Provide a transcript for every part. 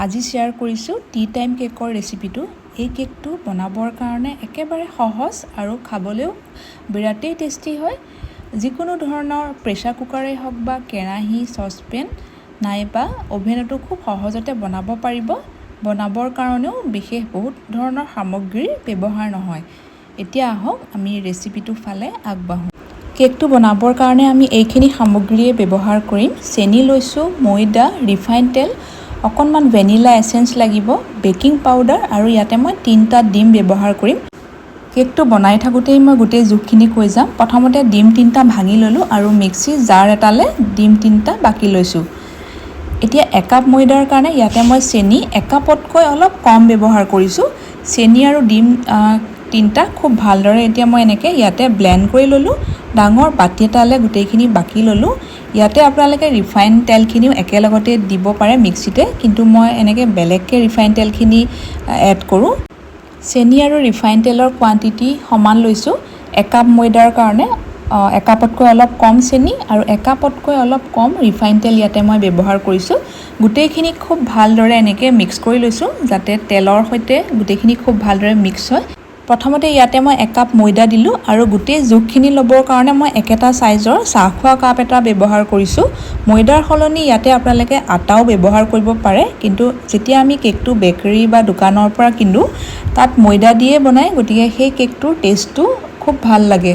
আজি শ্বেয়াৰ কৰিছোঁ tea time কেকৰ ৰেচিপিটো। এই কেকটো বনাবৰ কাৰণে একেবাৰে সহজ আৰু খাবলৈও বিৰাটেই টেষ্টি হয়। যিকোনো ধৰণৰ প্ৰেছাৰ কুকাৰেই হওক বা কেৰাহী, চচপেন নাইবা অভেনতো খুব সহজতে বনাব পাৰিব। বনাবৰ কাৰণেও বিশেষ বহুত ধৰণৰ সামগ্ৰীৰ ব্যৱহাৰ নহয়। এতিয়া আহক আমি ৰেচিপিটো ফালে আগবাঢ়োঁ। কেকটো বনাবৰ কাৰণে আমি এইখিনি সামগ্ৰীয়ে ব্যৱহাৰ কৰিম। চেনি লৈছোঁ, ময়দা, ৰিফাইন তেল, অকণমান ভেনিলা এচেঞ্চ লাগিব, বেকিং পাউডাৰ আৰু ইয়াতে মই 3টা ডিম ব্যৱহাৰ কৰিম। কেকটো বনাই থাকোঁতেই মই গোটেই জোখখিনি কৈ যাম। প্ৰথমতে ডিম 3টা ভাঙি ল'লোঁ আৰু মিক্সি জাৰ এটালে ডিম 3টা বাকি লৈছোঁ। এতিয়া 1 কাপ ময়দাৰ কাৰণে ইয়াতে মই চেনি 1 কাপতকৈ অলপ কম ব্যৱহাৰ কৰিছোঁ। চেনি আৰু ডিম 3টা খুব ভালদৰে এতিয়া মই এনেকৈ ইয়াতে ব্লেণ্ড কৰি ল'লোঁ। ডাঙৰ বাতি এটালে গোটেইখিনি বাকি ল'লোঁ। ইয়াতে আপোনালোকে ৰিফাইন তেলখিনিও একেলগতে দিব পাৰে মিক্সিতে, কিন্তু মই এনেকৈ বেলেগকৈ ৰিফাইন তেলখিনি এড কৰোঁ। চেনি আৰু ৰিফাইন তেলৰ কোৱান্টিটি সমান লৈছোঁ। 1 কাপ ময়দাৰ কাৰণে 1 কাপতকৈ অলপ কম চেনি আৰু 1 কাপতকৈ অলপ কম ৰিফাইন তেল ইয়াতে মই ব্যৱহাৰ কৰিছোঁ। গোটেইখিনি খুব ভালদৰে এনেকৈ মিক্স কৰি লৈছোঁ যাতে তেলৰ সৈতে গোটেইখিনি খুব ভালদৰে মিক্স হয়। প্ৰথমতে ইয়াতে মই 1 কাপ ময়দা দিলোঁ আৰু গোটেই জোখখিনি ল'বৰ কাৰণে মই একেটা চাইজৰ চাহ খোৱা কাপ এটা ব্যৱহাৰ কৰিছোঁ। ময়দাৰ সলনি ইয়াতে আপোনালোকে আটাও ব্যৱহাৰ কৰিব পাৰে, কিন্তু যেতিয়া আমি কেকটো বেকাৰী বা দোকানৰ পৰা কিনো তাত ময়দা দিয়ে বনায়, গতিকে সেই কেকটোৰ টেষ্টটো খুব ভাল লাগে।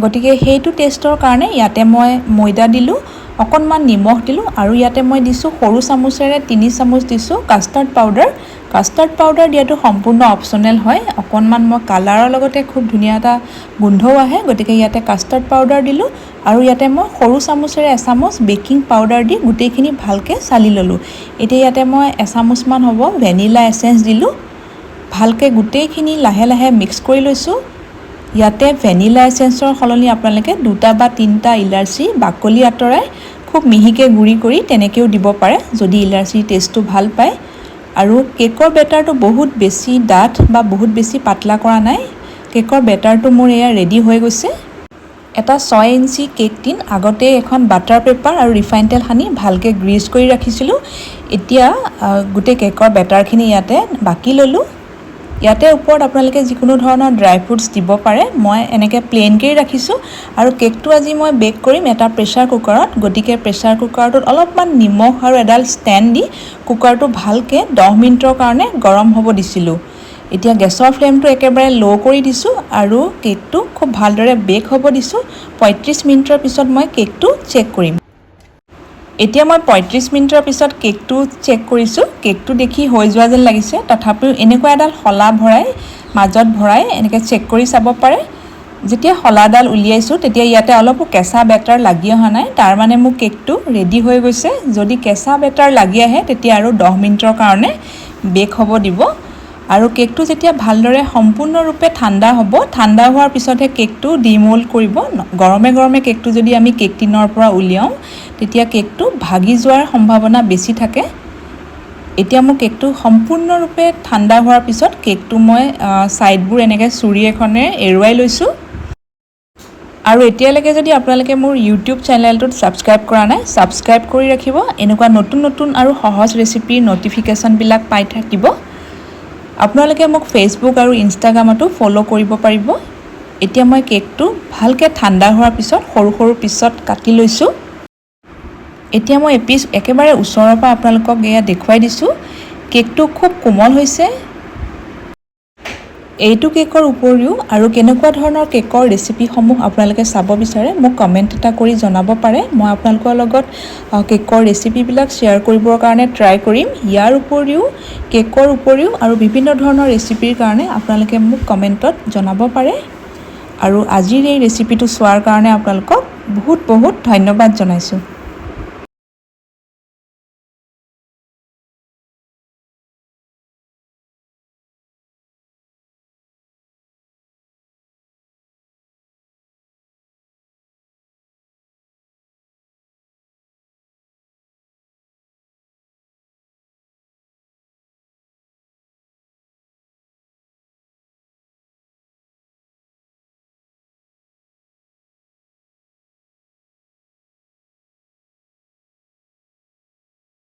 গতিকে সেইটো টেষ্টৰ কাৰণে ইয়াতে মই ময়দা দিলোঁ, অকণমান নিমখ দিলোঁ আৰু ইয়াতে মই দিছোঁ সৰু চামুচেৰে 3 চামুচ দিছোঁ কাষ্টাৰ্ড পাউডাৰ। কাষ্টাৰ্ড পাউডাৰ দিয়াটো সম্পূৰ্ণ অপশ্যনেল হয়। অকণমান মই কালাৰৰ লগতে খুব ধুনীয়া এটা গোন্ধও আহে, গতিকে ইয়াতে কাষ্টাৰ্ড পাউডাৰ দিলোঁ আৰু ইয়াতে মই সৰু চামুচেৰে 1 চামুচ বেকিং পাউডাৰ দি গোটেইখিনি ভালকৈ চালি ল'লোঁ। এতিয়া ইয়াতে মই 1 চামুচমান হ'ব ভেনিলা এচেঞ্চ দিলোঁ। ভালকৈ গোটেইখিনি লাহে লাহে মিক্স কৰি লৈছোঁ। ইয়াতে ভেনিলা এচেঞ্চৰ সলনি আপোনালোকে 2টা বা 3টা ইলাচি বাকলি আঁতৰাই খুব মিহিকৈ গুড়ি কৰি তেনেকৈও দিব পাৰে যদি ইলাচিৰ টেষ্টটো ভাল পায়। আৰু কেকৰ বেটাৰটো বহুত বেছি ডাঠ বা বহুত বেছি পাতলা কৰা নাই। কেকৰ বেটাৰটো মোৰ এয়া ৰেডি হৈ গৈছে। এটা 6 ইঞ্চি কেক টিন আগতে এখন বাটাৰ পেপাৰ আৰু ৰিফাইন তেল সানি ভালকৈ গ্ৰীজ কৰি ৰাখিছিলোঁ। এতিয়া গোটেই কেকৰ বেটাৰখিনি ইয়াতে বাকি ল'লোঁ। ইয়াতে ওপৰত আপোনালোকে যিকোনো ধৰণৰ ড্ৰাই ফ্ৰুটছ দিব পাৰে। মই এনেকৈ প্লেইনকৈ ৰাখিছোঁ আৰু কেকটো আজি মই বেক কৰিম এটা প্ৰেছাৰ কুকাৰত, গতিকে প্ৰেছাৰ কুকাৰটোত অলপমান নিমখ আৰু এডাল ষ্টেণ্ড দি কুকাৰটো ভালকৈ 10 মিনিটৰ কাৰণে গৰম হ'ব দিছিলোঁ। এতিয়া গেছৰ ফ্লেমটো একেবাৰে ল' কৰি দিছোঁ আৰু কেকটো খুব ভালদৰে বেক হ'ব দিছোঁ। 35 মিনিটৰ পিছত মই কেকটো চেক কৰিম। এতিয়া মই 35 মিনিটৰ পিছত কেকটো চেক কৰিছোঁ। কেকটো দেখি হৈ যোৱা যেন লাগিছে, তথাপিও এনেকুৱা এডাল শলা ভৰাই মাজত ভৰাই এনেকৈ চেক কৰি চাব পাৰে। যেতিয়া শলাডাল উলিয়াইছোঁ তেতিয়া ইয়াতে অলপো কেঁচা বেটাৰ লাগি অহা নাই, তাৰ মানে মোৰ কেকটো ৰেডি হৈ গৈছে। যদি কেঁচা বেটাৰ লাগি আহে তেতিয়া আৰু 10 মিনিটৰ কাৰণে বেক হ'ব দিব। আৰু কেকটো যেতিয়া ভালদৰে সম্পূৰ্ণৰূপে ঠাণ্ডা হ'ব, ঠাণ্ডা হোৱাৰ পিছতহে কেকটো ডিমোল্ড কৰিব। গৰমে গৰমে কেকটো যদি আমি কেক টিনৰ পৰা উলিয়াওঁ তেতিয়া কেকটো ভাগি যোৱাৰ সম্ভাৱনা বেছি থাকে। এতিয়া মোৰ কেকটো সম্পূৰ্ণৰূপে ঠাণ্ডা হোৱাৰ পিছত কেকটো মই ছাইডবোৰ এনেকৈ চুৰি এখনেৰে এৰুৱাই লৈছোঁ। আৰু এতিয়ালৈকে যদি আপোনালোকে মোৰ ইউটিউব চেনেলটোত ছাবস্ক্ৰাইব কৰা নাই, ছাবস্ক্ৰাইব কৰি ৰাখিব। এনেকুৱা নতুন নতুন আৰু সহজ ৰেচিপিৰ ন'টিফিকেশ্যনবিলাক পাই থাকিব। আপোনালোকে মোক ফেচবুক আৰু ইনষ্টাগ্ৰামতো ফ'ল' কৰিব পাৰিব। এতিয়া মই কেকটো ভালকৈ ঠাণ্ডা হোৱাৰ পিছত সৰু সৰু পিছত কাটি লৈছোঁ। এতিয়া মই এপিচ একেবাৰে ওচৰৰ পৰা আপোনালোকক এয়া দেখুৱাই দিছোঁ। কেকটো খুব কোমল হৈছে। এইটো কেকৰ উপৰিও আৰু কেনেকুৱা ধৰণৰ কেকৰ ৰেচিপিসমূহ আপোনালোকে চাব বিচাৰে মোক কমেণ্ট এটা কৰি জনাব পাৰে। মই আপোনালোকৰ লগত কেকৰ ৰেচিপিবিলাক শ্বেয়াৰ কৰিবৰ কাৰণে ট্ৰাই কৰিম। ইয়াৰ উপৰিও কেকৰ উপৰিও আৰু বিভিন্ন ধৰণৰ ৰেচিপিৰ কাৰণে আপোনালোকে মোক কমেণ্টত জনাব পাৰে। আৰু আজিৰ এই ৰেচিপিটো চোৱাৰ কাৰণে আপোনালোকক বহুত বহুত ধন্যবাদ জনাইছোঁ।